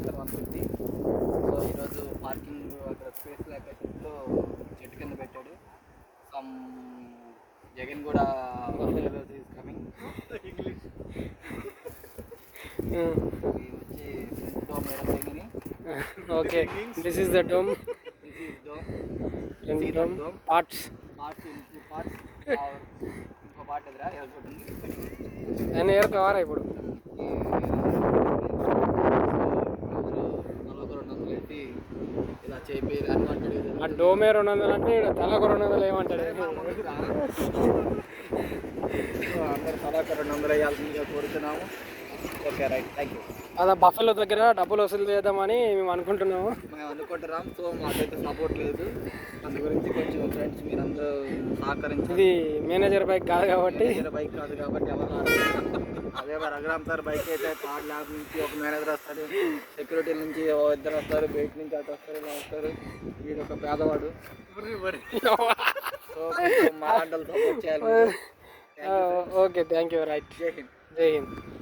After 150. So ఈరోజు parking అక్కడ space లేక షెడ్లో చెట్టు కింద పెట్టాడు. సమ్ జగన్ కూడా ఈజ్ కమింగ్. ఇంగ్లీష్ వచ్చి ఫ్రంట్ డోమ్ వేయడం. Okay, this is the dome. This is dome. Parts ఇంకో పార్ట్ ఎదురా చూడండి. ఆయన ఏరుకోవారా ఇప్పుడు? ఇలా చేపి అని అంటాడు. ఆ డోమే 200 అంటే తలకు 200 ఏమంటాడు? అందరు తలాక 200 వేయాల్సిందిగా కోరుతున్నాము. Okay, right, thank you. అలా బఫెలో దగ్గర డబ్బులు వసూలు చేద్దామని మేము అనుకుంటున్నాము. మేము అనుకుంటున్నాం. సో మాకైతే సపోర్ట్ లేదు. అందు గురించి కొంచెం ఫ్రెండ్స్ మీరందరూ సహకరించి. ఇది మేనేజర్ బైక్ కాదు కాబట్టి బైక్ కాదు కాబట్టి ఎవరు అదే రఘురామ్ సార్ బైక్ అయితే థర్డ్ ల్యాబ్ నుంచి ఒక మేనేజర్ వస్తారు, సెక్యూరిటీ నుంచి ఇద్దరు వస్తారు, బయట నుంచి అటు వస్తారు, ఇలా వస్తారు. వీడు ఒక పేదవాడు. సో కొంచెం మా ఆటలు సపోర్ట్ చేయాలి. Okay, thank you. రైట్, జై హింద్. జై హింద్.